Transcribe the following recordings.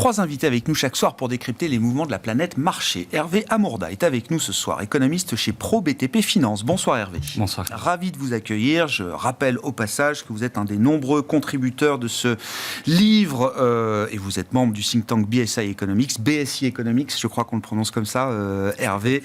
3 invités avec nous chaque soir pour décrypter les mouvements de la planète marché. Hervé Amourda est avec nous ce soir, économiste chez Pro BTP Finance. Bonsoir Hervé. Bonsoir. Ravi de vous accueillir. Je rappelle au passage que vous êtes un des nombreux contributeurs de ce livre et vous êtes membre du think tank BSI Economics, je crois qu'on le prononce comme ça, Hervé,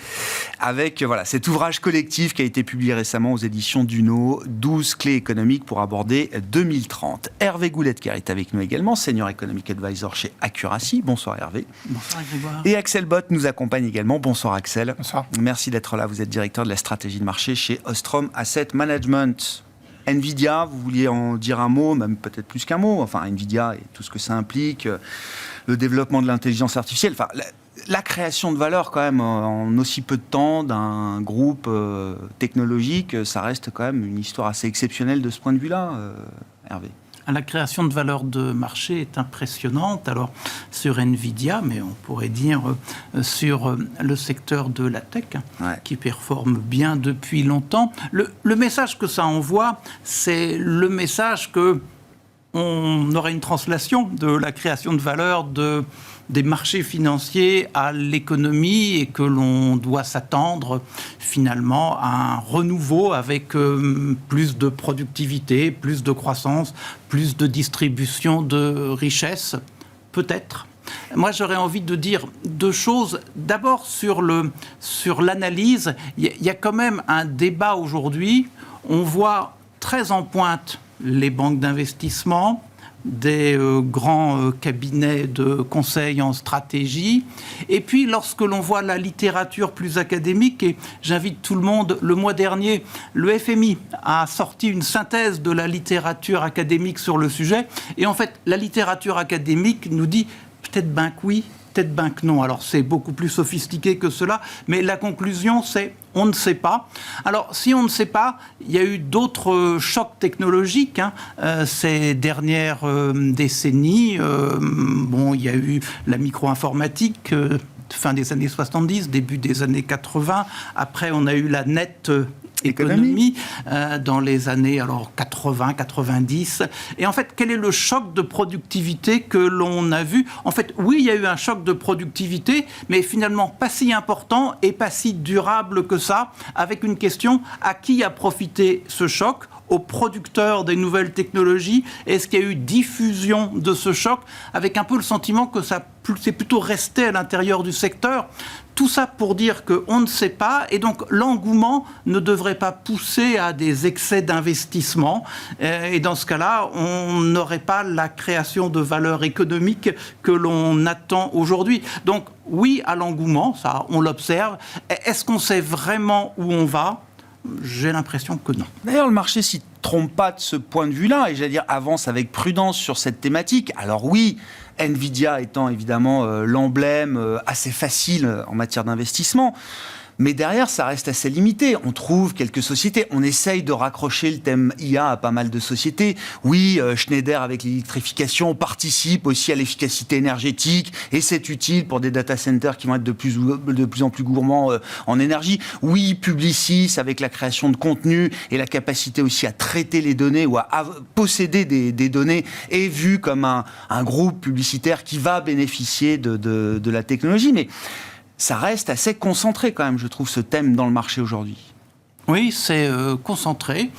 avec cet ouvrage collectif qui a été publié récemment aux éditions Duno, 12 clés économiques pour aborder 2030. Hervé Gouletker est avec nous également, Senior Economic Advisor chez Accuracy. Bonsoir Hervé. Bonsoir Grégoire. Et Axel Bott nous accompagne également. Bonsoir Axel. Bonsoir. Merci d'être là. Vous êtes directeur de la stratégie de marché chez Ostrom Asset Management. Nvidia, vous vouliez en dire un mot, même peut-être plus qu'un mot. Enfin, Nvidia et tout ce que ça implique, le développement de l'intelligence artificielle. Enfin, la création de valeur quand même en aussi peu de temps d'un groupe technologique, ça reste quand même une histoire assez exceptionnelle de ce point de vue-là, Hervé. La création de valeur de marché est impressionnante. Alors, sur Nvidia, mais on pourrait dire sur le secteur de la tech, qui performe bien depuis longtemps. Le message que ça envoie, c'est le message que on aurait une translation de la création de valeur des marchés financiers à l'économie et que l'on doit s'attendre finalement à un renouveau avec plus de productivité, plus de croissance, plus de distribution de richesses, peut-être. Moi, j'aurais envie de dire deux choses. D'abord, sur l'analyse, il y a quand même un débat aujourd'hui. On voit très en pointe les banques d'investissement, des grands cabinets de conseil en stratégie. Et puis, lorsque l'on voit la littérature plus académique, et j'invite tout le monde, le mois dernier, le FMI a sorti une synthèse de la littérature académique sur le sujet. Et en fait, la littérature académique nous dit peut-être ben que oui, peut-être ben que non. Alors, c'est beaucoup plus sophistiqué que cela, mais la conclusion, c'est on ne sait pas. Alors, si on ne sait pas, il y a eu d'autres chocs technologiques ces dernières décennies. Il y a eu la micro-informatique, fin des années 70, début des années 80. Après, on a eu la net économie dans les années 80, 90. Et en fait, quel est le choc de productivité que l'on a vu ? En fait, oui, il y a eu un choc de productivité, mais finalement pas si important et pas si durable que ça, avec une question, à qui a profité ce choc ? Aux producteurs des nouvelles technologies? Est-ce qu'il y a eu diffusion de ce choc, avec un peu le sentiment que c'est plutôt resté à l'intérieur du secteur? Tout ça pour dire qu'on ne sait pas, et donc l'engouement ne devrait pas pousser à des excès d'investissement. Et dans ce cas-là, on n'aurait pas la création de valeur économique que l'on attend aujourd'hui. Donc oui à l'engouement, ça on l'observe. Est-ce qu'on sait vraiment où on va ? J'ai l'impression que non. D'ailleurs, le marché s'y trompe pas de ce point de vue-là, et j'allais dire avance avec prudence sur cette thématique. Alors oui, Nvidia étant évidemment l'emblème assez facile en matière d'investissement, mais derrière, ça reste assez limité. On trouve quelques sociétés. On essaye de raccrocher le thème IA à pas mal de sociétés. Oui, Schneider, avec l'électrification, participe aussi à l'efficacité énergétique et c'est utile pour des data centers qui vont être de plus en plus gourmands en énergie. Oui, Publicis, avec la création de contenu et la capacité aussi à traiter les données ou à posséder des données, est vu comme un groupe publicitaire qui va bénéficier de la technologie. Mais ça reste assez concentré quand même, je trouve, ce thème dans le marché aujourd'hui. Oui, c'est concentré.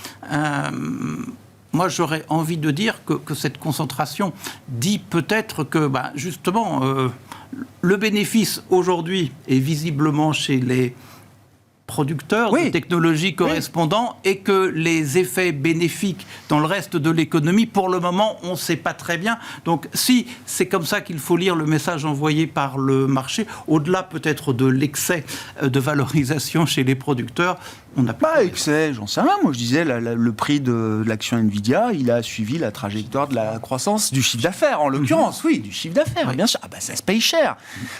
Moi, j'aurais envie de dire que cette concentration dit peut-être que, justement, le bénéfice aujourd'hui est visiblement chez les producteurs de technologies correspondants et que les effets bénéfiques dans le reste de l'économie, pour le moment, on ne sait pas très bien. Donc, si c'est comme ça qu'il faut lire le message envoyé par le marché, au-delà peut-être de l'excès de valorisation chez les producteurs, on n'a pas excès, j'en sais rien. Moi, je disais, le prix de l'action Nvidia, il a suivi la trajectoire de la croissance du chiffre d'affaires, en l'occurrence, du chiffre d'affaires, bien sûr. Ça se paye cher,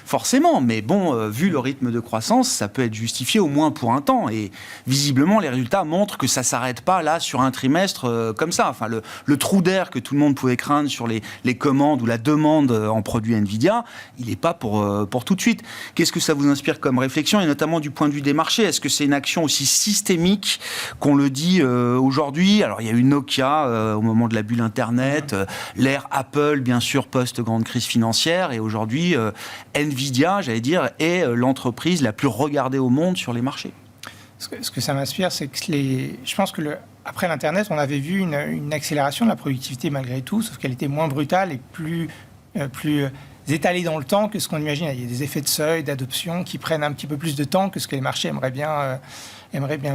forcément. Mais bon, vu le rythme de croissance, ça peut être justifié au moins pour un temps. Et visiblement, les résultats montrent que ça ne s'arrête pas là sur un trimestre comme ça. Enfin, le trou d'air que tout le monde pouvait craindre sur les commandes ou la demande en produits Nvidia, il n'est pas pour tout de suite. Qu'est-ce que ça vous inspire comme réflexion, et notamment du point de vue des marchés? Est-ce que c'est une action aussi systémique qu'on le dit aujourd'hui? Alors, il y a eu Nokia au moment de la bulle Internet, l'ère Apple, bien sûr, post-grande crise financière, et aujourd'hui, Nvidia, j'allais dire, est l'entreprise la plus regardée au monde sur les marchés. Ce que ça m'inspire, c'est que je pense que après l'Internet, on avait vu une accélération de la productivité malgré tout, sauf qu'elle était moins brutale et plus étalée dans le temps que ce qu'on imagine. Il y a des effets de seuil, d'adoption qui prennent un petit peu plus de temps que ce que les marchés aimeraient bien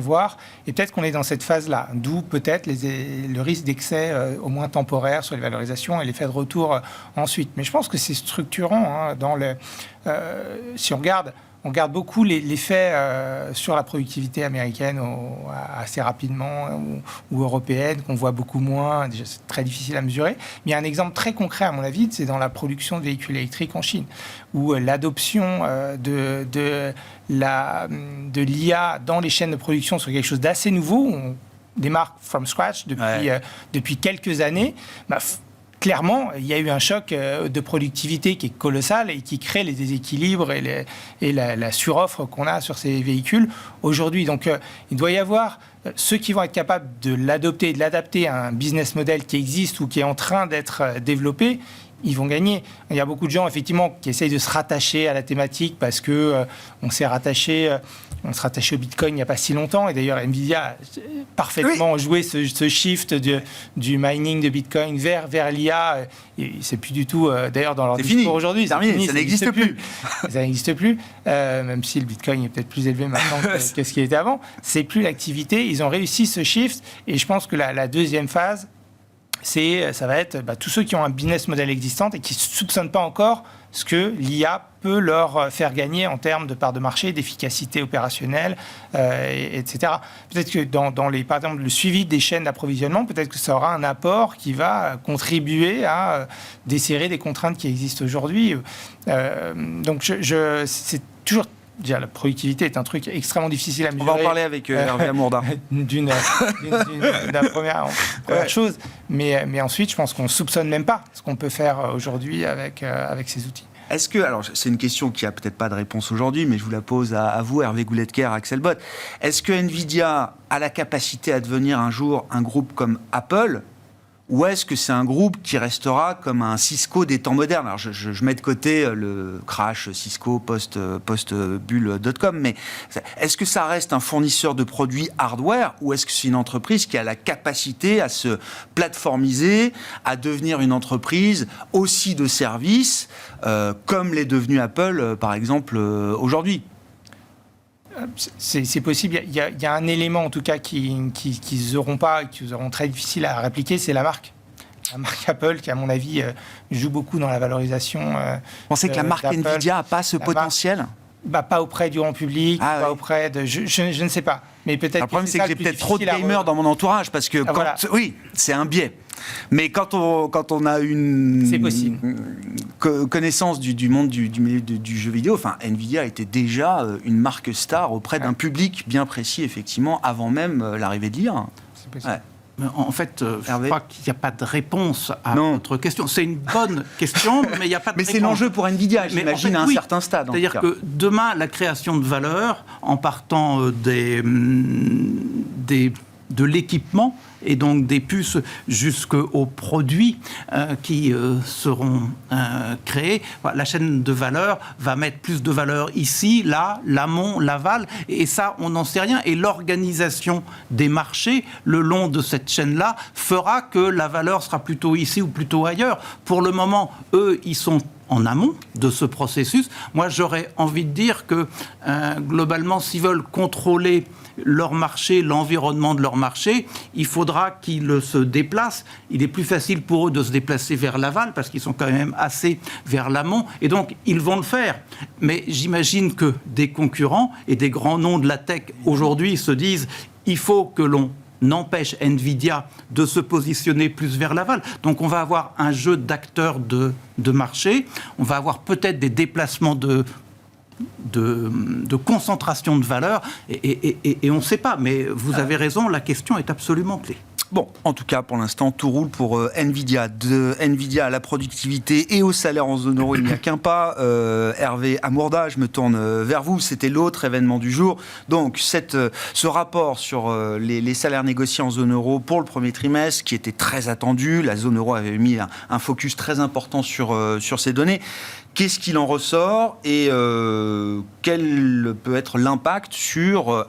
voir. Et peut-être qu'on est dans cette phase-là, d'où peut-être le risque d'excès au moins temporaire sur les valorisations et l'effet de retour ensuite. Mais je pense que c'est structurant. Si on regarde beaucoup l'effet sur la productivité américaine assez rapidement ou européenne, qu'on voit beaucoup moins. Déjà, c'est très difficile à mesurer. Mais il y a un exemple très concret, à mon avis, c'est dans la production de véhicules électriques en Chine, où l'adoption de l'IA dans les chaînes de production sur quelque chose d'assez nouveau. On démarre from scratch depuis quelques années. Clairement, il y a eu un choc de productivité qui est colossal et qui crée les déséquilibres et la suroffre qu'on a sur ces véhicules aujourd'hui. Donc, il doit y avoir ceux qui vont être capables de l'adopter et de l'adapter à un business model qui existe ou qui est en train d'être développé. Ils vont gagner. Il y a beaucoup de gens, effectivement, qui essayent de se rattacher à la thématique parce que on se rattaché au Bitcoin il n'y a pas si longtemps. Et d'ailleurs, Nvidia a parfaitement joué ce shift du mining de Bitcoin vers l'IA. C'est plus du tout, d'ailleurs, dans leur discours aujourd'hui. C'est fini, ça n'existe plus. Ça n'existe plus, même si le Bitcoin est peut-être plus élevé maintenant que ce qu'il était avant. C'est plus l'activité. Ils ont réussi ce shift. Et je pense que la deuxième phase, ça va être tous ceux qui ont un business model existant et qui ne soupçonnent pas encore ce que l'IA peut leur faire gagner en termes de part de marché, d'efficacité opérationnelle, etc. Peut-être que par exemple, le suivi des chaînes d'approvisionnement, peut-être que ça aura un apport qui va contribuer à desserrer des contraintes qui existent aujourd'hui. Donc, c'est toujours... Déjà, la productivité est un truc extrêmement difficile à mesurer. On va en parler avec Hervé Amourdin. d'une première chose. Mais ensuite, je pense qu'on ne soupçonne même pas ce qu'on peut faire aujourd'hui avec ces outils. Est-ce que, alors c'est une question qui n'a peut-être pas de réponse aujourd'hui, mais je vous la pose à vous, Hervé Gouletker, Axel Bott. Est-ce que Nvidia a la capacité à devenir un jour un groupe comme Apple, ou est-ce que c'est un groupe qui restera comme un Cisco des temps modernes? Alors je mets de côté le crash Cisco post-bulle.com, mais est-ce que ça reste un fournisseur de produits hardware, ou est-ce que c'est une entreprise qui a la capacité à se plateformiser, à devenir une entreprise aussi de services, comme l'est devenu Apple, par exemple, aujourd'hui? C'est possible. Il y a un élément, en tout cas, qu'ils n'auront pas, qui seront très difficile à répliquer, c'est la marque. La marque Apple, qui, à mon avis, joue beaucoup dans la valorisation. Vous pensez que la marque Nvidia n'a pas ce potentiel ? Pas auprès du grand public, pas auprès de... Je ne sais pas. Mais peut-être. Le problème, c'est que j'ai peut-être trop de gamers dans mon entourage, parce que oui, c'est un biais. Mais quand on a une connaissance du monde du jeu vidéo, enfin, Nvidia était déjà une marque star auprès d'un public bien précis, effectivement, avant même l'arrivée de l'IA. C'est possible. En fait, je crois qu'il n'y a pas de réponse à votre question. C'est une bonne question, mais il n'y a pas de réponse. Mais c'est l'enjeu pour Nvidia, j'imagine, à un certain stade. C'est-à-dire que demain, la création de valeur, en partant de l'équipement, et donc des puces jusqu'aux produits qui seront créés. Voilà, la chaîne de valeur va mettre plus de valeur ici, là, l'amont, l'aval, et ça, on n'en sait rien. Et l'organisation des marchés le long de cette chaîne-là fera que la valeur sera plutôt ici ou plutôt ailleurs. Pour le moment, eux, ils sont en amont de ce processus. Moi, j'aurais envie de dire que, globalement, s'ils veulent contrôler leur marché, l'environnement de leur marché, il faudra qu'ils se déplacent. Il est plus facile pour eux de se déplacer vers l'aval parce qu'ils sont quand même assez vers l'amont et donc ils vont le faire. Mais j'imagine que des concurrents et des grands noms de la tech aujourd'hui se disent il faut que l'on n'empêche Nvidia de se positionner plus vers l'aval. Donc on va avoir un jeu d'acteurs de marché, on va avoir peut-être des déplacements de de concentration de valeur, et on ne sait pas, mais vous avez raison, la question est absolument clé. Bon, en tout cas, pour l'instant, tout roule pour Nvidia. De Nvidia à la productivité et au salaire en zone euro, il n'y a qu'un pas. Hervé Amourda, je me tourne vers vous. C'était l'autre événement du jour. Donc, ce rapport sur les salaires négociés en zone euro pour le premier trimestre, qui était très attendu. La zone euro avait mis un focus très important sur ces données. Qu'est-ce qu'il en ressort et quel peut être l'impact sur...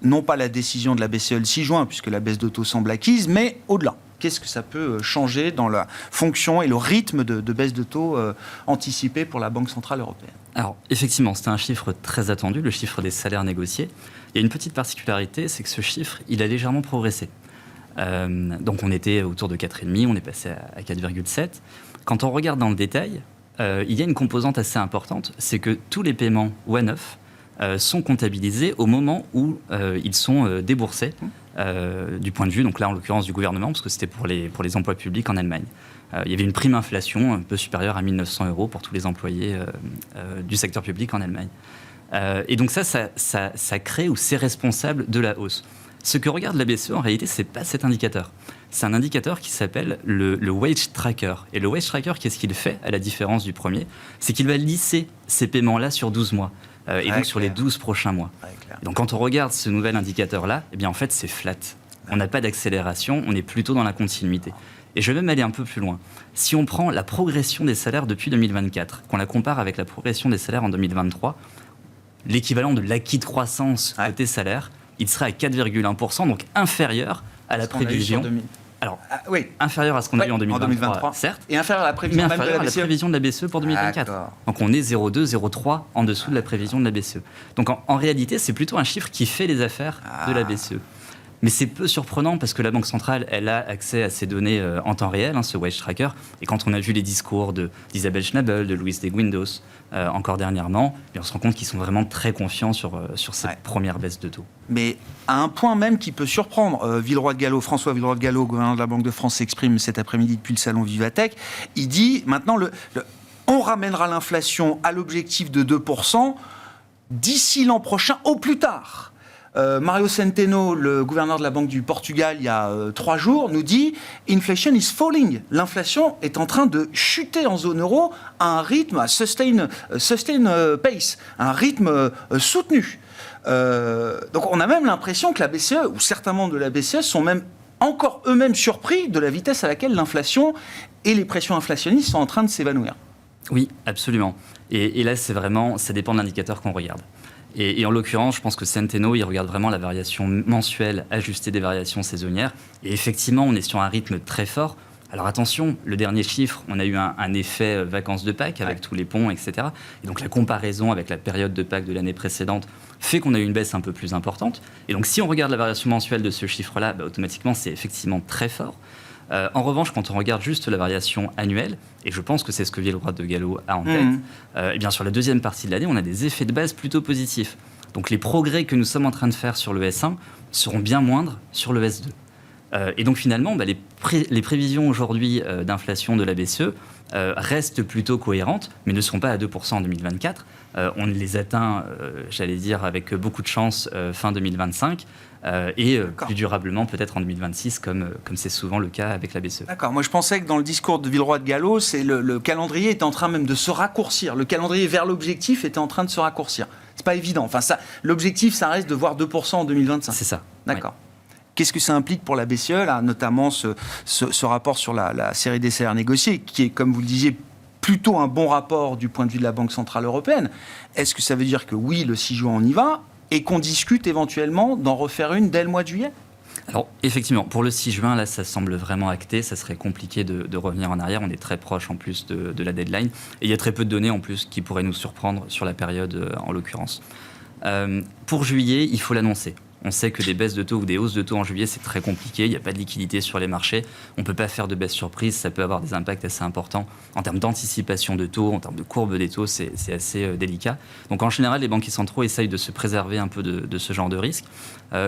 non pas la décision de la BCE le 6 juin, puisque la baisse de taux semble acquise, mais au-delà. Qu'est-ce que ça peut changer dans la fonction et le rythme de baisse de taux anticipé pour la Banque Centrale Européenne ? Alors, effectivement, c'était un chiffre très attendu, le chiffre des salaires négociés. Il y a une petite particularité, c'est que ce chiffre, il a légèrement progressé. Donc, on était autour de 4,5, on est passé à 4,7. Quand on regarde dans le détail, il y a une composante assez importante, c'est que tous les paiements one-off sont comptabilisés au moment où ils sont déboursés du point de vue, donc là en l'occurrence du gouvernement, parce que c'était pour les emplois publics en Allemagne. Il y avait une prime inflation un peu supérieure à 1 900 € pour tous les employés du secteur public en Allemagne. Et donc ça crée ou c'est responsable de la hausse. Ce que regarde la BCE, en réalité, ce n'est pas cet indicateur. C'est un indicateur qui s'appelle le Wage Tracker. Et le Wage Tracker, qu'est-ce qu'il fait, à la différence du premier ? C'est qu'il va lisser ces paiements-là sur 12 mois. Et donc sur les 12 prochains mois. Donc quand on regarde ce nouvel indicateur-là, eh bien en fait c'est flat. On n'a pas d'accélération, on est plutôt dans la continuité. Et je vais même aller un peu plus loin. Si on prend la progression des salaires depuis 2024, qu'on la compare avec la progression des salaires en 2023, l'équivalent de l'acquis de croissance côté salaire, il sera à 4,1%, donc inférieur à la prévision. Alors, inférieur à ce qu'on a eu en 2023, certes, et inférieur à la prévision, mais inférieur à la prévision de la BCE pour 2024. D'accord. Donc on est 0,2, 0,3 en dessous de la prévision de la BCE. Donc en réalité, c'est plutôt un chiffre qui fait les affaires de la BCE. Mais c'est peu surprenant parce que la Banque centrale, elle a accès à ces données en temps réel, ce Wage Tracker. Et quand on a vu les discours d'Isabelle Schnabel, de Luis de Guindos, encore dernièrement, on se rend compte qu'ils sont vraiment très confiants sur ces premières baisses de taux. Mais à un point même qui peut surprendre, François Villeroy de Galhau, gouverneur de la Banque de France, s'exprime cet après-midi depuis le salon Vivatech. Il dit maintenant, on ramènera l'inflation à l'objectif de 2% d'ici l'an prochain, au plus tard. Mario Centeno, le gouverneur de la Banque du Portugal, il y a 3 jours, nous dit « Inflation is falling ». L'inflation est en train de chuter en zone euro à un rythme, à sustain pace, un rythme soutenu. Donc on a même l'impression que la BCE, ou certains membres de la BCE, sont même encore eux-mêmes surpris de la vitesse à laquelle l'inflation et les pressions inflationnistes sont en train de s'évanouir. Oui, absolument. Et là, c'est vraiment, ça dépend de l'indicateur qu'on regarde. Et en l'occurrence, je pense que Centeno, il regarde vraiment la variation mensuelle ajustée des variations saisonnières. Et effectivement, on est sur un rythme très fort. Alors attention, le dernier chiffre, on a eu un effet vacances de Pâques avec tous les ponts, etc. Et donc la comparaison avec la période de Pâques de l'année précédente fait qu'on a eu une baisse un peu plus importante. Et donc si on regarde la variation mensuelle de ce chiffre-là, automatiquement, c'est effectivement très fort. En revanche, quand on regarde juste la variation annuelle, et je pense que c'est ce que Villeroy de Galhau a en tête, et bien sur la deuxième partie de l'année, on a des effets de base plutôt positifs. Donc les progrès que nous sommes en train de faire sur le S1 seront bien moindres sur le S2. Et donc finalement, les prévisions aujourd'hui d'inflation de la BCE restent plutôt cohérentes, mais ne seront pas à 2% en 2024. On les atteint, j'allais dire, avec beaucoup de chance fin 2025. Et plus durablement peut-être en 2026, comme c'est souvent le cas avec la BCE. D'accord. Moi, je pensais que dans le discours de Villeroy de Galhau, le calendrier était en train même de se raccourcir. Le calendrier vers l'objectif était en train de se raccourcir. C'est pas évident. Enfin, l'objectif, ça reste de voir 2% en 2025. C'est ça. D'accord. Ouais. Qu'est-ce que ça implique pour la BCE, là, notamment ce rapport sur la série des salaires négociés, qui est, comme vous le disiez, plutôt un bon rapport du point de vue de la Banque Centrale Européenne. Est-ce que ça veut dire que oui, le 6 juin, on y va et qu'on discute éventuellement d'en refaire une dès le mois de juillet ? Alors, effectivement, pour le 6 juin, là, ça semble vraiment acté. Ça serait compliqué de revenir en arrière. On est très proche, en plus, de la deadline. Et il y a très peu de données, en plus, qui pourraient nous surprendre sur la période, en l'occurrence. Pour juillet, il faut l'annoncer. On sait que des baisses de taux ou des hausses de taux en juillet, c'est très compliqué. Il n'y a pas de liquidité sur les marchés. On ne peut pas faire de baisse surprise. Ça peut avoir des impacts assez importants en termes d'anticipation de taux, en termes de courbe des taux. C'est assez délicat. Donc, en général, les banquiers centraux essayent de se préserver un peu de ce genre de risque.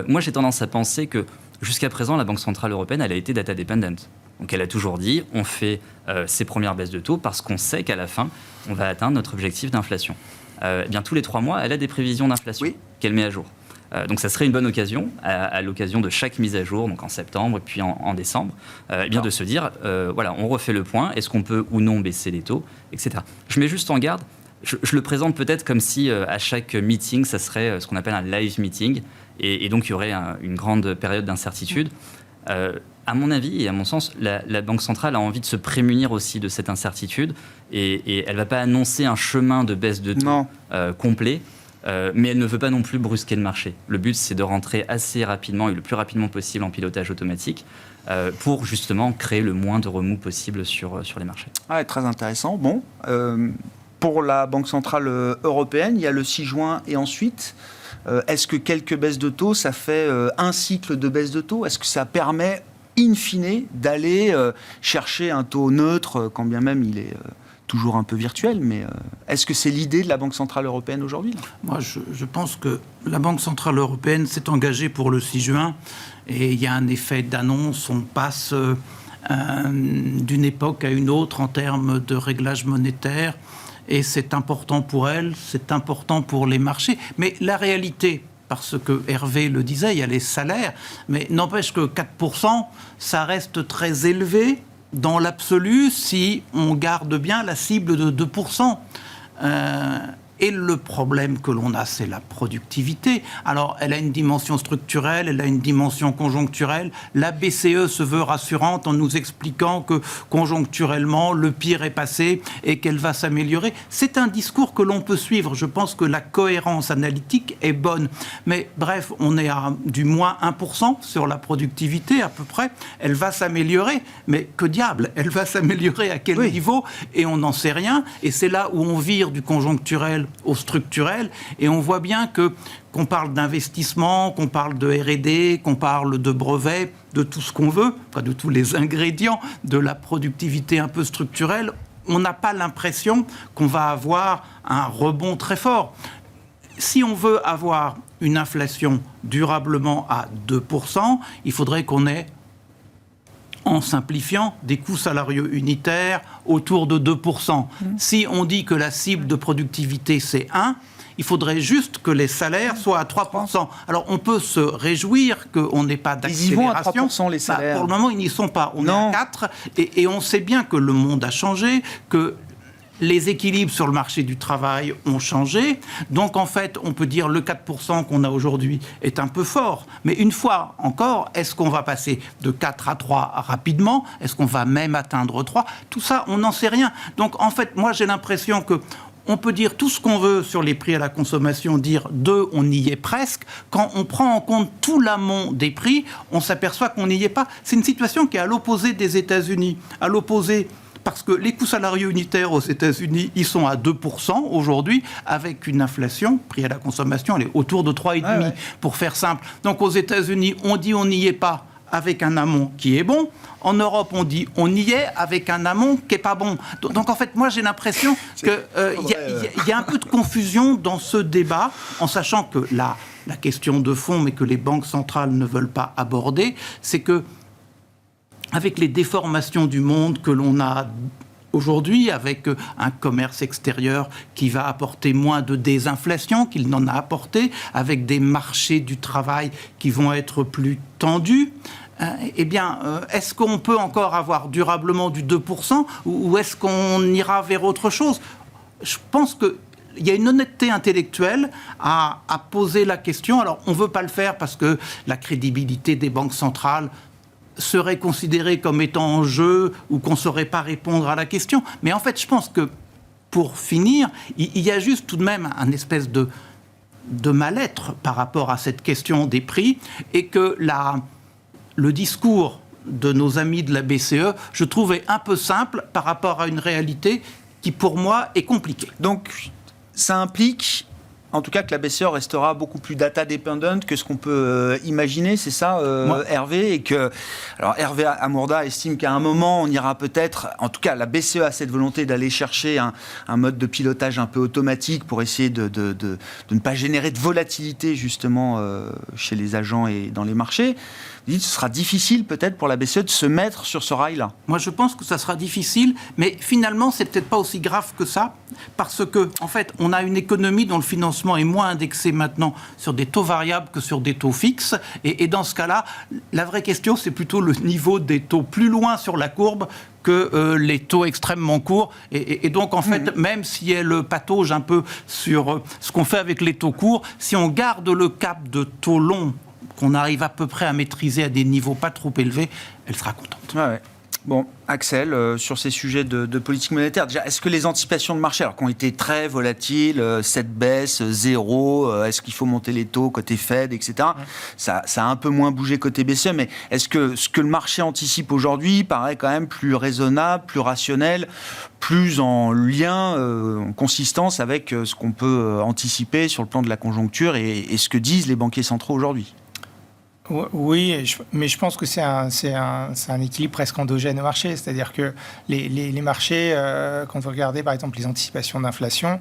Moi, j'ai tendance à penser que jusqu'à présent, la Banque Centrale Européenne, elle a été data dependent. Donc, elle a toujours dit, on fait ses premières baisses de taux parce qu'on sait qu'à la fin, on va atteindre notre objectif d'inflation. eh bien, tous les 3 mois, elle a des prévisions d'inflation qu'elle met à jour. Donc ça serait une bonne occasion, à l'occasion de chaque mise à jour, donc en septembre et puis en décembre, eh bien de se dire, voilà, on refait le point, est-ce qu'on peut ou non baisser les taux, etc. Je mets juste en garde, je le présente peut-être comme si à chaque meeting, ça serait ce qu'on appelle un live meeting, et donc il y aurait une grande période d'incertitude. À mon avis et à mon sens, la Banque centrale a envie de se prémunir aussi de cette incertitude, et elle ne va pas annoncer un chemin de baisse de taux complet. Mais elle ne veut pas non plus brusquer le marché. Le but, c'est de rentrer assez rapidement et le plus rapidement possible en pilotage automatique pour justement créer le moins de remous possible sur les marchés. Très intéressant. Bon, pour la Banque centrale européenne, il y a le 6 juin et ensuite, est-ce que quelques baisses de taux, ça fait un cycle de baisse de taux? Est-ce que ça permet, in fine, d'aller chercher un taux neutre, quand bien même il est... toujours un peu virtuel, mais est-ce que c'est l'idée de la Banque centrale européenne aujourd'hui? Moi, je pense que la Banque centrale européenne s'est engagée pour le 6 juin, et il y a un effet d'annonce, on passe d'une époque à une autre en termes de réglage monétaire, et c'est important pour elle, c'est important pour les marchés. Mais la réalité, parce que Hervé le disait, il y a les salaires, mais n'empêche que 4%, ça reste très élevé dans l'absolu, si on garde bien la cible de 2%. Et le problème que l'on a, c'est la productivité. Alors, elle a une dimension structurelle, elle a une dimension conjoncturelle. La BCE se veut rassurante en nous expliquant que, conjoncturellement, le pire est passé et qu'elle va s'améliorer. C'est un discours que l'on peut suivre. Je pense que la cohérence analytique est bonne. Mais bref, on est à du moins 1% sur la productivité, à peu près. Elle va s'améliorer. Mais que diable, elle va s'améliorer à quel niveau? Et on n'en sait rien. Et c'est là où on vire du conjoncturel au structurel, et on voit bien qu'on parle d'investissement, qu'on parle de R&D, qu'on parle de brevets, de tout ce qu'on veut, enfin de tous les ingrédients de la productivité un peu structurelle, on n'a pas l'impression qu'on va avoir un rebond très fort. Si on veut avoir une inflation durablement à 2%, il faudrait qu'on ait, en simplifiant, des coûts salariaux unitaires autour de 2%. Si on dit que la cible de productivité, c'est 1, il faudrait juste que les salaires soient à 3%. Alors, on peut se réjouir qu'on n'ait pas d'accélération. Ils y vont à 3%, les salaires. Pour le moment, ils n'y sont pas. On est à 4, et on sait bien que le monde a changé, que les équilibres sur le marché du travail ont changé. Donc, en fait, on peut dire le 4% qu'on a aujourd'hui est un peu fort. Mais une fois encore, est-ce qu'on va passer de 4 à 3 rapidement? Est-ce qu'on va même atteindre 3? Tout ça, on n'en sait rien. Donc, en fait, moi, j'ai l'impression que on peut dire tout ce qu'on veut sur les prix à la consommation, dire 2, on y est presque. Quand on prend en compte tout l'amont des prix, on s'aperçoit qu'on n'y est pas. C'est une situation qui est à l'opposé des États-Unis, à l'opposé... Parce que les coûts salariaux unitaires aux États-Unis, ils sont à 2% aujourd'hui, avec une inflation, prix à la consommation, elle est autour de 3,5%, pour faire simple. Donc aux États-Unis, on dit on n'y est pas avec un amont qui est bon. En Europe, on dit on y est avec un amont qui n'est pas bon. Donc en fait, moi j'ai l'impression qu'il y a un peu de confusion dans ce débat, en sachant que la question de fond, mais que les banques centrales ne veulent pas aborder, c'est que avec les déformations du monde que l'on a aujourd'hui, avec un commerce extérieur qui va apporter moins de désinflation qu'il n'en a apporté, avec des marchés du travail qui vont être plus tendus, eh bien, est-ce qu'on peut encore avoir durablement du 2% ou est-ce qu'on ira vers autre chose? Je pense que il y a une honnêteté intellectuelle à poser la question. Alors, on ne veut pas le faire parce que la crédibilité des banques centrales serait considéré comme étant en jeu ou qu'on ne saurait pas répondre à la question. Mais en fait, je pense que, pour finir, il y a juste tout de même un espèce de mal-être par rapport à cette question des prix, et que le discours de nos amis de la BCE, je trouve, est un peu simple par rapport à une réalité qui, pour moi, est compliquée. Donc, ça implique... en tout cas que la BCE restera beaucoup plus data dependent que ce qu'on peut imaginer, c'est ça, Hervé, et que alors Hervé Amourda estime qu'à un moment on ira peut-être, en tout cas la BCE a cette volonté d'aller chercher un mode de pilotage un peu automatique pour essayer de ne pas générer de volatilité justement chez les agents et dans les marchés. Vous dites que ce sera difficile peut-être pour la BCE de se mettre sur ce rail-là. Moi je pense que ça sera difficile, mais finalement c'est peut-être pas aussi grave que ça, parce que en fait on a une économie dont le financement est moins indexé maintenant sur des taux variables que sur des taux fixes, et dans ce cas-là, la vraie question c'est plutôt le niveau des taux plus loin sur la courbe que les taux extrêmement courts. Et donc, en fait, même si elle patauge un peu sur ce qu'on fait avec les taux courts, si on garde le cap de taux longs, qu'on arrive à peu près à maîtriser à des niveaux pas trop élevés, elle sera contente. Ouais. Bon, Axel, sur ces sujets de politique monétaire, déjà, est-ce que les anticipations de marché, alors qui ont été très volatiles, cette baisse, 0, est-ce qu'il faut monter les taux côté Fed, etc. Ça a un peu moins bougé côté BCE, mais est-ce que ce que le marché anticipe aujourd'hui paraît quand même plus raisonnable, plus rationnel, plus en lien, en consistance avec ce qu'on peut anticiper sur le plan de la conjoncture et ce que disent les banquiers centraux aujourd'hui ? Oui, mais je pense que c'est un équilibre presque endogène au marché. C'est-à-dire que les marchés, quand vous regardez par exemple les anticipations d'inflation,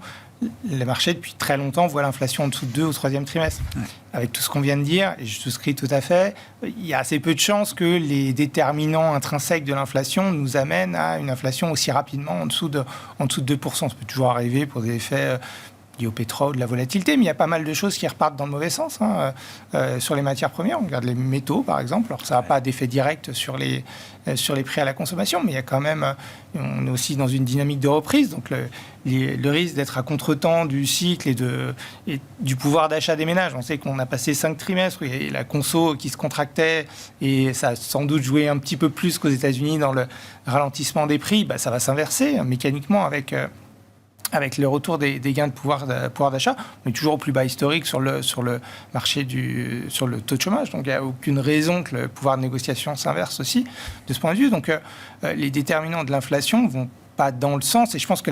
les marchés depuis très longtemps voient l'inflation en dessous de 2 au 3e trimestre. Ouais. Avec tout ce qu'on vient de dire, et je souscris tout à fait, il y a assez peu de chances que les déterminants intrinsèques de l'inflation nous amènent à une inflation aussi rapidement en dessous de 2%. Ça peut toujours arriver pour des effets liés au pétrole, de la volatilité, mais il y a pas mal de choses qui repartent dans le mauvais sens. Sur les matières premières, on regarde les métaux, par exemple. Alors, ça n'a pas d'effet direct sur les prix à la consommation, mais il y a quand même... on est aussi dans une dynamique de reprise, donc le risque d'être à contre-temps du cycle et du pouvoir d'achat des ménages. On sait qu'on a passé 5 trimestres où il y a la conso qui se contractait, et ça a sans doute joué un petit peu plus qu'aux États-Unis dans le ralentissement des prix. Ça va s'inverser mécaniquement avec le retour des gains de pouvoir d'achat. On est toujours au plus bas historique sur le marché sur le taux de chômage. Donc, il n'y a aucune raison que le pouvoir de négociation s'inverse aussi de ce point de vue. Donc, les déterminants de l'inflation vont pas dans le sens, et je pense que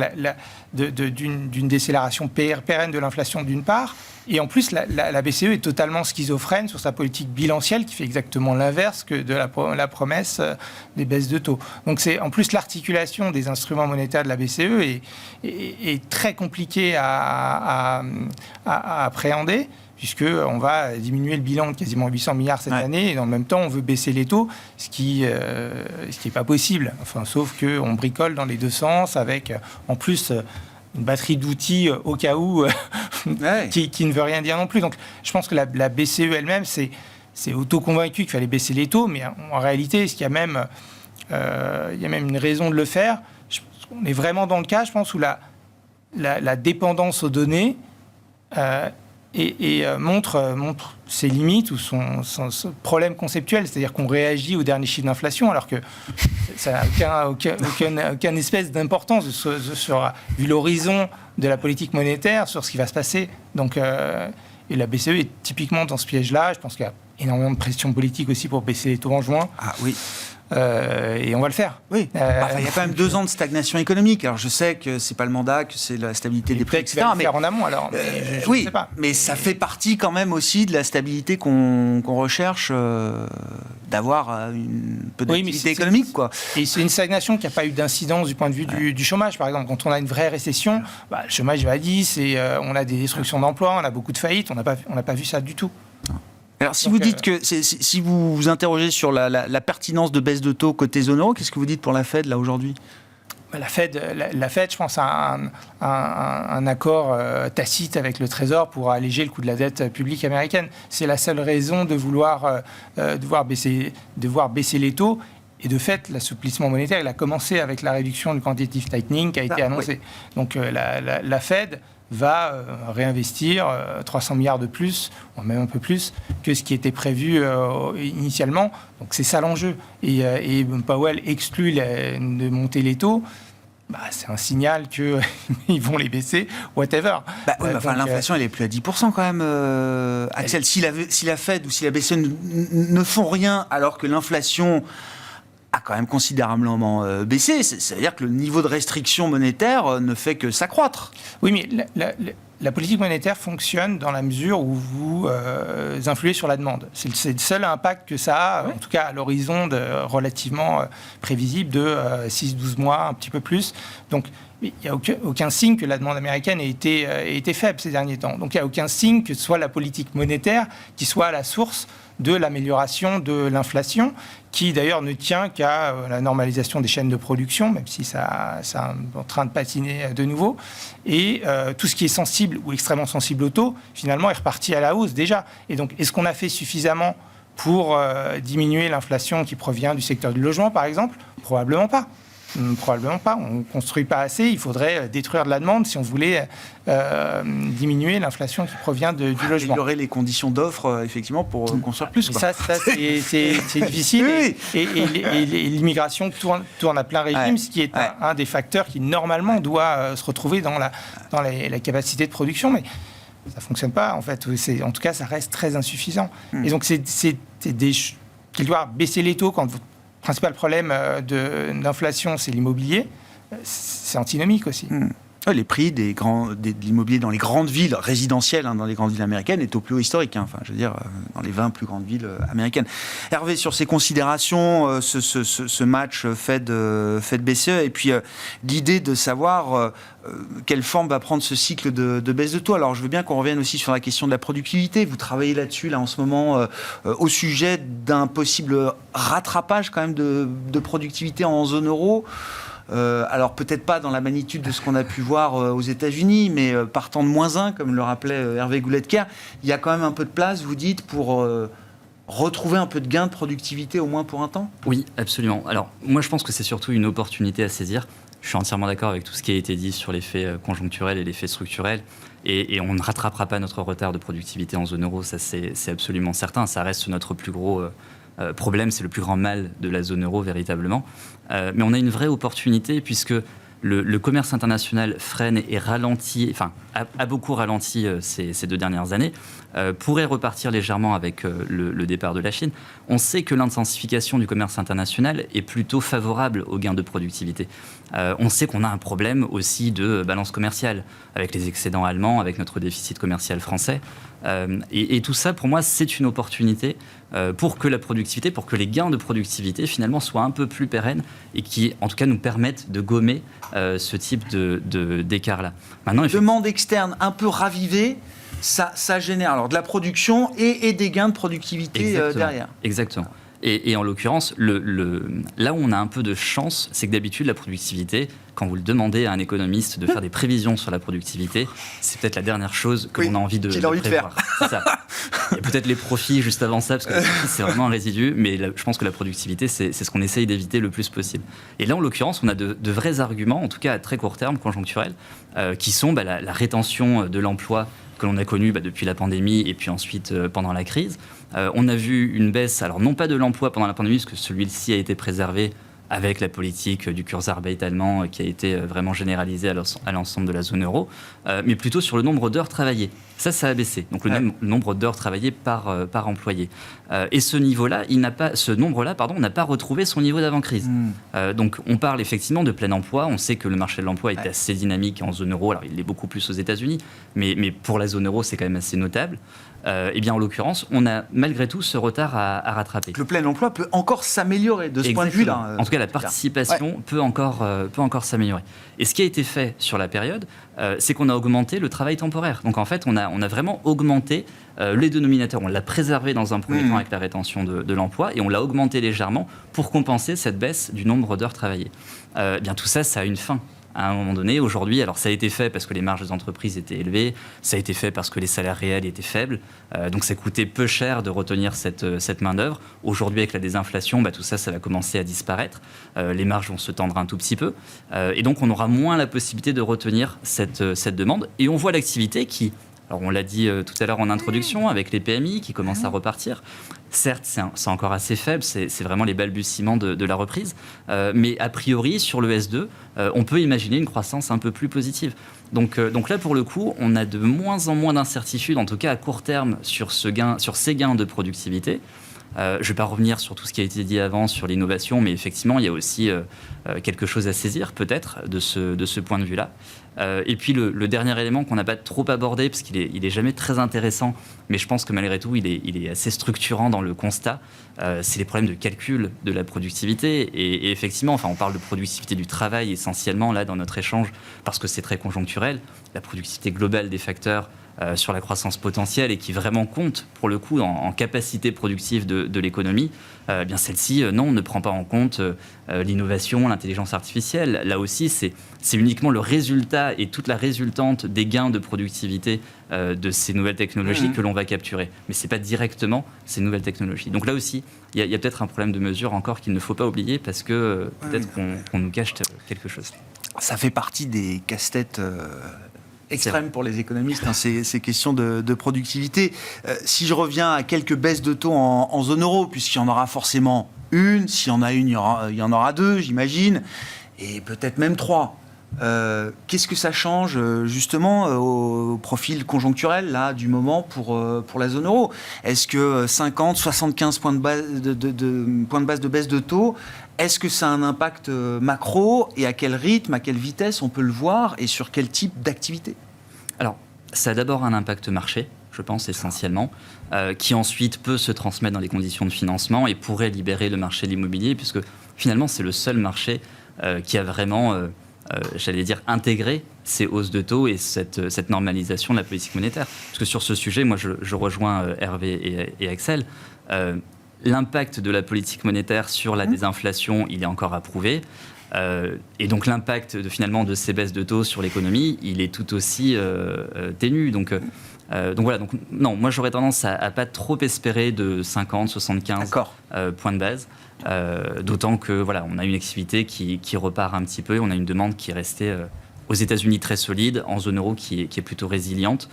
d'une décélération pérenne de l'inflation d'une part, et en plus la BCE est totalement schizophrène sur sa politique bilancielle qui fait exactement l'inverse que de la promesse des baisses de taux. Donc c'est en plus l'articulation des instruments monétaires de la BCE est très compliquée à appréhender, puisqu'on va diminuer le bilan de quasiment 800 milliards cette année, et dans le même temps, on veut baisser les taux, ce qui n'est pas possible. Enfin, sauf qu'on bricole dans les deux sens, avec en plus une batterie d'outils au cas où qui ne veut rien dire non plus. Donc, je pense que la BCE elle-même s'est auto-convaincue qu'il fallait baisser les taux, mais en réalité, il y a même une raison de le faire. On est vraiment dans le cas, je pense, où la dépendance aux données montre ses limites ou son problème conceptuel, c'est-à-dire qu'on réagit au dernier chiffre d'inflation alors que ça n'a aucune espèce d'importance vu l'horizon de la politique monétaire sur ce qui va se passer. Donc, et la BCE est typiquement dans ce piège-là. Je pense qu'il y a énormément de pression politique aussi pour baisser les taux en juin. Ah oui. Et on va le faire. Oui. Il y a quand même 2 ans de stagnation économique. Alors je sais que c'est pas le mandat, que c'est la stabilité des prix, etc. Mais faire en amont alors. Je oui, ne sais pas. Mais ça fait partie quand même aussi de la stabilité qu'on recherche, d'avoir un peu d'activité économique, quoi. Et c'est une stagnation qui n'a pas eu d'incidence du point de vue du chômage, par exemple. Quand on a une vraie récession, le chômage va à 10, et on a des destructions d'emplois, on a beaucoup de faillites. On n'a pas vu ça du tout. Alors, si vous dites que si vous vous interrogez sur la pertinence de baisse de taux côté zone euro, qu'est-ce que vous dites pour la Fed là aujourd'hui ? La Fed, je pense, a un accord tacite avec le Trésor pour alléger le coût de la dette publique américaine. C'est la seule raison de vouloir baisser les taux. Et de fait, l'assouplissement monétaire, il a commencé avec la réduction du quantitative tightening qui a été annoncée. Oui. Donc la Fed va réinvestir 300 milliards de plus, ou même un peu plus, que ce qui était prévu initialement. Donc c'est ça l'enjeu. Et Powell exclut de monter les taux. C'est un signal qu'ils vont les baisser, whatever. L'inflation, elle est plus à 10% quand même. Axel, si la Fed ou si la BCE ne font rien alors que l'inflation a quand même considérablement baissé, ça veut dire que le niveau de restriction monétaire ne fait que s'accroître. Oui, mais la politique monétaire fonctionne dans la mesure où vous influez sur la demande. C'est le seul impact que ça a, en tout cas à l'horizon relativement prévisible de 6-12 mois, un petit peu plus. Donc, il n'y a aucun signe que la demande américaine ait été faible ces derniers temps. Donc, il n'y a aucun signe que ce soit la politique monétaire qui soit à la source de l'amélioration de l'inflation, qui d'ailleurs ne tient qu'à la normalisation des chaînes de production, même si ça est en train de patiner de nouveau. Et tout ce qui est sensible ou extrêmement sensible au taux, finalement, est reparti à la hausse déjà. Et donc, est-ce qu'on a fait suffisamment pour diminuer l'inflation qui provient du secteur du logement, par exemple ? Probablement pas. Probablement pas. On ne construit pas assez. Il faudrait détruire de la demande si on voulait diminuer l'inflation qui provient du logement. Améliorer les conditions d'offre, effectivement, pour construire plus. Quoi. Ça c'est difficile. Oui. Et l'immigration tourne à plein régime, ce qui est un des facteurs qui, normalement, doit se retrouver dans la capacité de production. Mais ça ne fonctionne pas, en fait. En tout cas, ça reste très insuffisant. Et donc, qu'il doit baisser les taux quand votre principal problème d'inflation, c'est l'immobilier, c'est antinomique aussi. Les prix de l'immobilier dans les grandes villes résidentielles, dans les grandes villes américaines, est au plus haut historique. Enfin, je veux dire, dans les 20 plus grandes villes américaines. Hervé, sur ces considérations, ce match Fed-BCE, et puis l'idée de savoir quelle forme va prendre ce cycle de baisse de taux. Alors, je veux bien qu'on revienne aussi sur la question de la productivité. Vous travaillez là-dessus, là, en ce moment, au sujet d'un possible rattrapage, quand même, de productivité en zone euro. Alors peut-être pas dans la magnitude de ce qu'on a pu voir aux États-Unis, mais partant de -1, comme le rappelait Hervé Goulet-Kerr, il y a quand même un peu de place, vous dites, pour retrouver un peu de gain de productivité, au moins pour un temps ? Oui, absolument. Alors moi je pense que c'est surtout une opportunité à saisir. Je suis entièrement d'accord avec tout ce qui a été dit sur l'effet conjoncturel et l'effet structurel. Et on ne rattrapera pas notre retard de productivité en zone euro, ça c'est absolument certain. Ça reste notre plus gros problème, c'est le plus grand mal de la zone euro véritablement. Mais on a une vraie opportunité puisque le commerce international freine et ralentit, enfin a beaucoup ralenti ces 2 dernières années, pourrait repartir légèrement avec le départ de la Chine. On sait que l'intensification du commerce international est plutôt favorable aux gains de productivité. On sait qu'on a un problème aussi de balance commerciale avec les excédents allemands, avec notre déficit commercial français. Et tout ça, pour moi, c'est une opportunité pour que la productivité, pour que les gains de productivité, finalement, soient un peu plus pérennes et qui, en tout cas, nous permettent de gommer ce type d'écart-là. Maintenant, demande externe un peu ravivée, ça génère alors de la production et des gains de productivité derrière. Exactement. Et en l'occurrence, là où on a un peu de chance, c'est que d'habitude, la productivité, quand vous le demandez à un économiste de faire des prévisions sur la productivité, c'est peut-être la dernière chose que l'on a envie de prévoir. C'est ça. Il y a peut-être les profits juste avant ça, parce que c'est vraiment un résidu, mais je pense que la productivité, c'est ce qu'on essaye d'éviter le plus possible. Et là, en l'occurrence, on a de vrais arguments, en tout cas à très court terme, conjoncturels, qui sont la rétention de l'emploi que l'on a connu depuis la pandémie et puis ensuite pendant la crise. On a vu une baisse, alors non pas de l'emploi pendant la pandémie, parce que celui-ci a été préservé avec la politique du Kurzarbeit allemand qui a été vraiment généralisée à l'ensemble de la zone euro, mais plutôt sur le nombre d'heures travaillées. Ça a baissé, donc le nombre d'heures travaillées par employé. Et ce nombre-là, n'a pas retrouvé son niveau d'avant-crise. Donc on parle effectivement de plein emploi, on sait que le marché de l'emploi est assez dynamique en zone euro, alors il est beaucoup plus aux États-Unis, mais pour la zone euro c'est quand même assez notable. Et bien en l'occurrence, on a malgré tout ce retard à rattraper. Le plein emploi peut encore s'améliorer de ce point de vue-là. En tout cas, la participation peut encore s'améliorer. Et ce qui a été fait sur la période, c'est qu'on a augmenté le travail temporaire. Donc en fait, on a vraiment augmenté les dénominateurs. On l'a préservé dans un premier temps avec la rétention de l'emploi et on l'a augmenté légèrement pour compenser cette baisse du nombre d'heures travaillées. Bien tout ça, ça a une fin. À un moment donné, aujourd'hui, alors ça a été fait parce que les marges des entreprises étaient élevées, ça a été fait parce que les salaires réels étaient faibles, donc ça coûtait peu cher de retenir cette main-d'œuvre. Aujourd'hui, avec la désinflation, tout ça va commencer à disparaître, les marges vont se tendre un tout petit peu, et donc on aura moins la possibilité de retenir cette demande, et on voit l'activité qui... Alors on l'a dit tout à l'heure en introduction, avec les PMI qui commencent à repartir. Certes, c'est encore assez faible, c'est vraiment les balbutiements de la reprise. Mais a priori, sur le S2, on peut imaginer une croissance un peu plus positive. Donc là, pour le coup, on a de moins en moins d'incertitudes, en tout cas à court terme, sur ces gains de productivité. Je ne vais pas revenir sur tout ce qui a été dit avant sur l'innovation, mais effectivement, il y a aussi quelque chose à saisir, peut-être, de ce point de vue-là. Et puis, le dernier élément qu'on n'a pas trop abordé, parce qu'il est jamais très intéressant, mais je pense que malgré tout, il est assez structurant dans le constat, c'est les problèmes de calcul de la productivité. Et effectivement, on parle de productivité du travail essentiellement, là, dans notre échange, parce que c'est très conjoncturel. La productivité globale des facteurs sur la croissance potentielle et qui vraiment compte, pour le coup, en capacité productive de l'économie, bien celle-ci, non, ne prend pas en compte l'innovation, l'intelligence artificielle. Là aussi, c'est uniquement le résultat et toute la résultante des gains de productivité de ces nouvelles technologies que l'on va capturer. Mais ce n'est pas directement ces nouvelles technologies. Donc là aussi, il y a peut-être un problème de mesure encore qu'il ne faut pas oublier parce que peut-être qu'on nous cache quelque chose. Ça fait partie des casse-têtes extrême pour les économistes, ces questions de productivité. Si je reviens à quelques baisses de taux en zone euro, puisqu'il y en aura forcément une, s'il y en a une, il y en aura deux, j'imagine, et peut-être même trois. Qu'est-ce que ça change justement au profil conjoncturel là, du moment pour la zone euro? Est-ce que 50, 75 points de base de baisse de taux, est-ce que ça a un impact macro et à quel rythme, à quelle vitesse on peut le voir et sur quel type d'activité? Alors, ça a d'abord un impact marché, je pense essentiellement, qui ensuite peut se transmettre dans les conditions de financement et pourrait libérer le marché de l'immobilier puisque finalement c'est le seul marché qui a vraiment... j'allais dire, intégrer ces hausses de taux et cette normalisation de la politique monétaire. Parce que sur ce sujet, moi, je rejoins Hervé et Axel. L'impact de la politique monétaire sur la désinflation, il est encore à prouver. Et donc, l'impact finalement de ces baisses de taux sur l'économie, il est tout aussi ténu. Donc voilà, non, moi, j'aurais tendance à ne pas trop espérer de 50, 75 points de base. D'autant que voilà, on a une activité qui repart un petit peu, on a une demande qui est restée aux États-Unis très solide, en zone euro qui est plutôt résiliente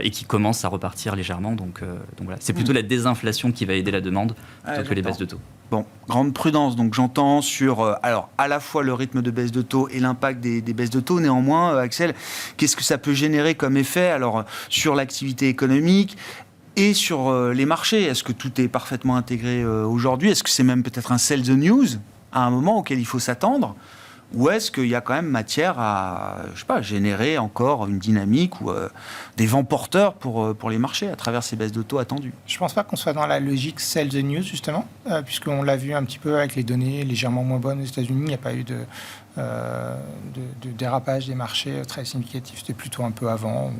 et qui commence à repartir légèrement. Donc voilà, c'est plutôt la désinflation qui va aider la demande plutôt que les baisses de taux. Bon, grande prudence, donc j'entends sur alors à la fois le rythme de baisse de taux et l'impact des baisses de taux. Néanmoins, Axel, qu'est-ce que ça peut générer comme effet alors sur l'activité économique et sur les marchés? Est-ce que tout est parfaitement intégré aujourd'hui? Est-ce que c'est même peut-être un sell the news à un moment auquel il faut s'attendre? Ou est-ce qu'il y a quand même matière à, je sais pas, générer encore une dynamique ou des vents porteurs pour les marchés à travers ces baisses de taux attendues? Je ne pense pas qu'on soit dans la logique sell the news, justement, puisqu'on l'a vu un petit peu avec les données légèrement moins bonnes aux États-Unis. Il n'y a pas eu de dérapage des marchés très significatif. C'était plutôt un peu avant,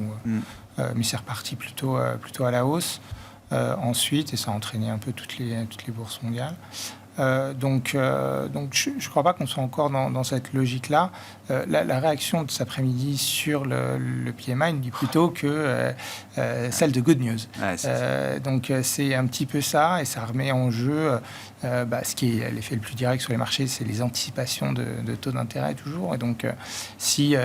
mais c'est reparti plutôt à la hausse ensuite, et ça a entraîné un peu toutes les bourses mondiales. Donc je ne crois pas qu'on soit encore dans cette logique-là. La réaction de cet après-midi sur le PMI nous dit plutôt que celle de good news. Ouais, donc c'est un petit peu ça, et ça remet en jeu ce qui est l'effet le plus direct sur les marchés, c'est les anticipations de taux d'intérêt toujours. Et donc si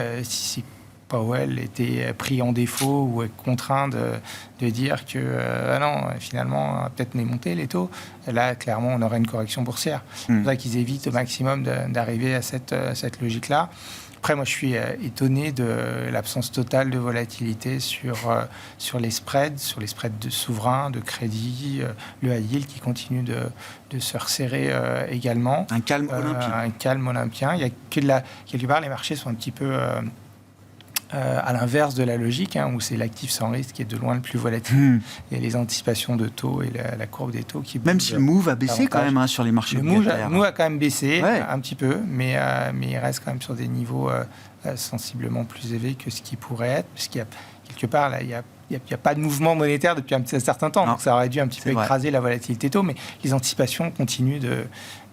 Powell était pris en défaut ou est contraint de dire que non, finalement, on va peut-être les monter les taux. Là, clairement, on aurait une correction boursière. C'est pour ça qu'ils évitent au maximum d'arriver à cette logique-là. Après, moi, je suis étonné de l'absence totale de volatilité sur les spreads de souverains, de crédit, le high yield qui continue de se resserrer également. Un calme olympien. Un calme olympien. Il y a quelque part, les marchés sont un petit peu... à l'inverse de la logique, où c'est l'actif sans risque qui est de loin le plus volatile. Et les anticipations de taux et la courbe des taux qui... Même si le move a baissé quand même sur les marchés obligataires. Le move a quand même baissé un petit peu, mais il reste quand même sur des niveaux sensiblement plus élevés que ce qui pourrait être, puisqu'il y a quelque part, là, il n'y a pas de mouvement monétaire depuis un certain temps, donc ça aurait dû un petit peu écraser la volatilité taux, mais les anticipations continuent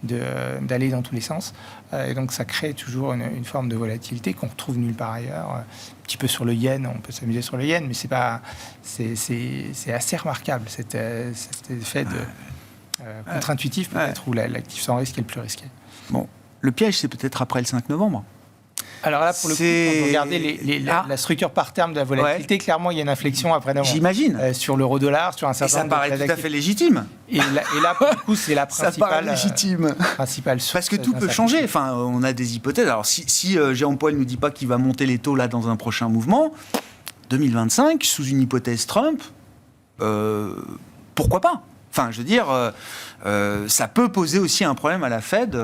d'aller dans tous les sens. Et donc ça crée toujours une forme de volatilité qu'on retrouve nulle part ailleurs. Un petit peu sur le yen, on peut s'amuser sur le yen, mais c'est assez remarquable, cet effet contre-intuitif peut-être, où l'actif sans risque est le plus risqué. Bon, le piège, c'est peut-être après le 5 novembre. Alors là, pour le coup, quand vous regardez la structure par terme de la volatilité, clairement, il y a une inflexion après novembre. J'imagine. Sur l'euro-dollar, sur un certain nombre de... Et ça paraît tout à fait légitime. Et là, pour le coup, c'est la principale... Ça paraît légitime. Parce que tout peut changer. Enfin, on a des hypothèses. Alors, si Jérôme Powell ne nous dit pas qu'il va monter les taux là dans un prochain mouvement, 2025, sous une hypothèse Trump, pourquoi pas ? Enfin, je veux dire, ça peut poser aussi un problème à la Fed.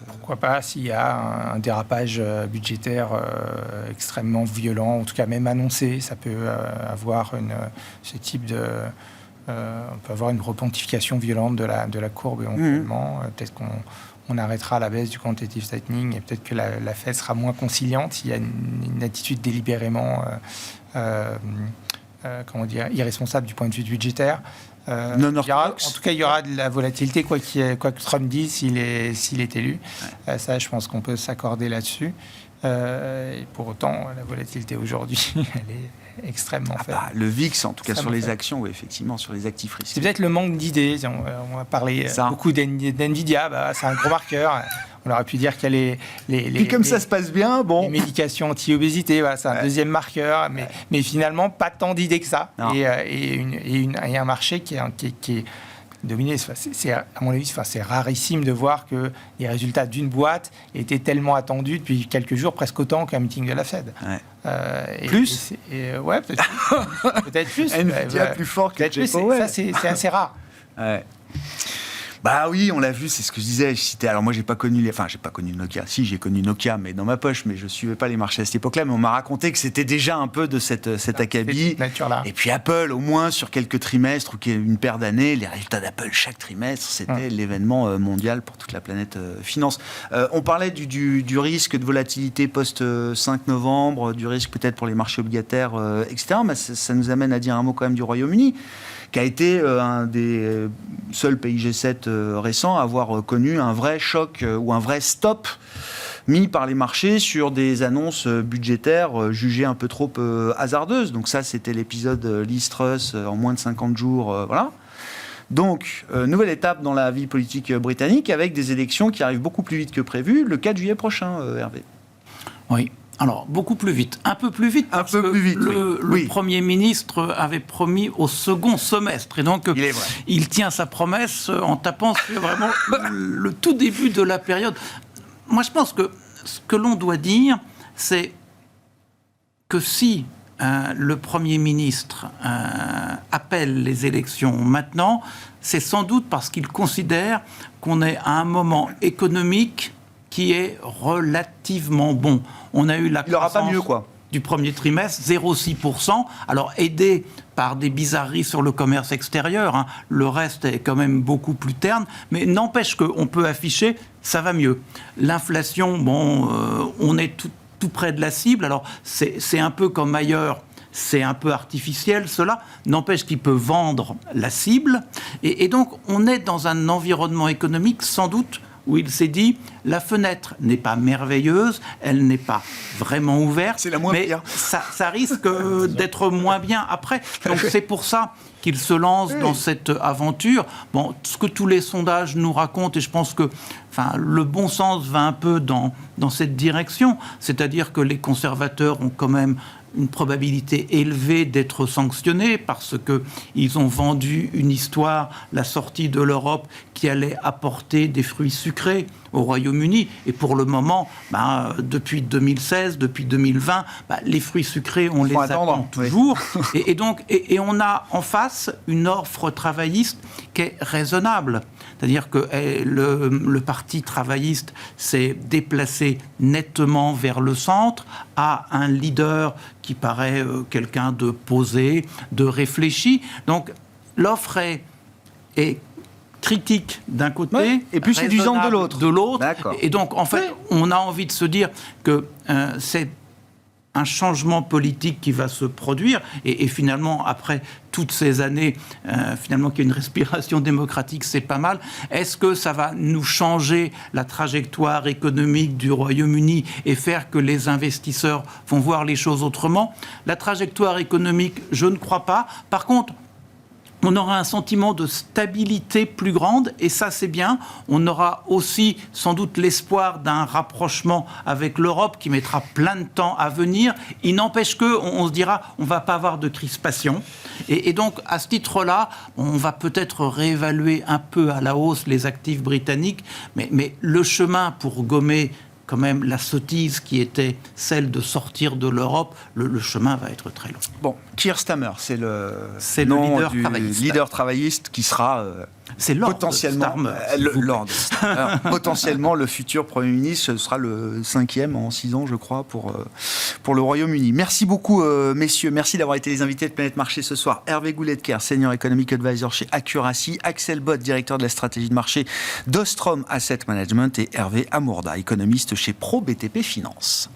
Pourquoi pas, s'il y a un dérapage budgétaire extrêmement violent, en tout cas même annoncé, ça peut avoir ce type de... on peut avoir une repontification violente de la courbe éventuellement. Peut-être qu'on arrêtera la baisse du quantitative tightening et peut-être que la Fed sera moins conciliante s'il y a une attitude délibérément irresponsable du point de vue budgétaire. Non orthodoxe. En tout cas, il y aura de la volatilité, quoi que Trump dise s'il est élu. Ça, je pense qu'on peut s'accorder là-dessus. Et pour autant, la volatilité aujourd'hui, elle est extrêmement faible. Le VIX, en tout cas sur les actions, oui, effectivement, sur les actifs risqués. C'est peut-être le manque d'idées. On va parler beaucoup d'NVIDIA, c'est un gros marqueur. On aurait pu dire qu'il y a Puis comme ça se passe bien, bon... Les médications anti-obésité, voilà, c'est un deuxième marqueur, mais finalement, pas tant d'idées que ça. Et un marché qui est dominé. À mon avis, c'est rarissime de voir que les résultats d'une boîte étaient tellement attendus depuis quelques jours, presque autant qu'un meeting de la Fed. Plus ouais, peut-être plus. Nvidia plus fort que Jeff Powell. Ça, c'est assez rare. Ouais. Bah oui, on l'a vu, c'est ce que je disais. Alors moi, j'ai pas connu Nokia. Si, j'ai connu Nokia, mais dans ma poche, mais je suivais pas les marchés à cette époque-là. Mais on m'a raconté que c'était déjà un peu de cet acabit. Nature-là. Et puis Apple, au moins sur quelques trimestres ou une paire d'années, les résultats d'Apple chaque trimestre, c'était l'événement mondial pour toute la planète finance. On parlait du risque de volatilité post 5 novembre, du risque peut-être pour les marchés obligataires, etc. Mais ça nous amène à dire un mot quand même du Royaume-Uni, qui a été un des seuls pays G7 récents à avoir connu un vrai choc ou un vrai stop mis par les marchés sur des annonces budgétaires jugées un peu trop hasardeuses. Donc ça, c'était l'épisode Liz Truss en moins de 50 jours. Voilà. Donc, nouvelle étape dans la vie politique britannique avec des élections qui arrivent beaucoup plus vite que prévu, le 4 juillet prochain, Hervé. Oui. Alors, beaucoup plus vite. Un peu plus vite. Un peu plus vite, le Premier ministre avait promis au second semestre. Et donc, il tient sa promesse en tapant sur vraiment le tout début de la période. Moi, je pense que ce que l'on doit dire, c'est que si le Premier ministre appelle les élections maintenant, c'est sans doute parce qu'il considère qu'on est à un moment économique qui est relativement bon. On a eu la croissance du premier trimestre, 0,6%, alors aidé par des bizarreries sur le commerce extérieur, hein. Le reste est quand même beaucoup plus terne, mais n'empêche qu'on peut afficher, ça va mieux. L'inflation, on est tout près de la cible, alors c'est un peu comme ailleurs, c'est un peu artificiel, cela n'empêche qu'il peut vendre la cible, et donc on est dans un environnement économique sans doute où il s'est dit, la fenêtre n'est pas merveilleuse, elle n'est pas vraiment ouverte, c'est la moins mais pire. Ça risque d'être moins bien après. Donc c'est pour ça qu'il se lance dans cette aventure. Bon, ce que tous les sondages nous racontent, et je pense que le bon sens va un peu dans cette direction, c'est-à-dire que les conservateurs ont quand même une probabilité élevée d'être sanctionnés parce qu'ils ont vendu une histoire, la sortie de l'Europe, qui allait apporter des fruits sucrés au Royaume-Uni. Et pour le moment, depuis 2016, depuis 2020, les fruits sucrés, on les attend toujours. Oui. Et on a en face une offre travailliste qui est raisonnable. C'est-à-dire que le parti travailliste s'est déplacé nettement vers le centre, a un leader qui paraît quelqu'un de posé, de réfléchi. Donc l'offre est critique d'un côté, et plus séduisante de l'autre. Et donc, en fait, on a envie de se dire que c'est un changement politique qui va se produire, et finalement, après toutes ces années, finalement, qu'il y a une respiration démocratique, c'est pas mal. Est-ce que ça va nous changer la trajectoire économique du Royaume-Uni et faire que les investisseurs vont voir les choses autrement ? La trajectoire économique, je ne crois pas. Par contre, on aura un sentiment de stabilité plus grande, et ça c'est bien. On aura aussi sans doute l'espoir d'un rapprochement avec l'Europe qui mettra plein de temps à venir. Il n'empêche qu'on se dira, on ne va pas avoir de crispation. Et donc à ce titre-là, on va peut-être réévaluer un peu à la hausse les actifs britanniques, mais le chemin pour gommer quand même la sottise qui était celle de sortir de l'Europe, le chemin va être très long. Bon, Keir Starmer, c'est le nom du leader travailliste qui sera c'est Lord potentiellement Starmer, potentiellement le futur Premier ministre. Ce sera le 5e en 6 ans, je crois, pour le Royaume-Uni. Merci beaucoup, messieurs. Merci d'avoir été les invités de Planète Marché ce soir. Hervé Goulet-de-Quer, Senior Economic Advisor chez Accuracy, Axel Bott, directeur de la stratégie de marché d'Ostrom Asset Management, et Hervé Amourda, économiste chez Pro BTP Finance.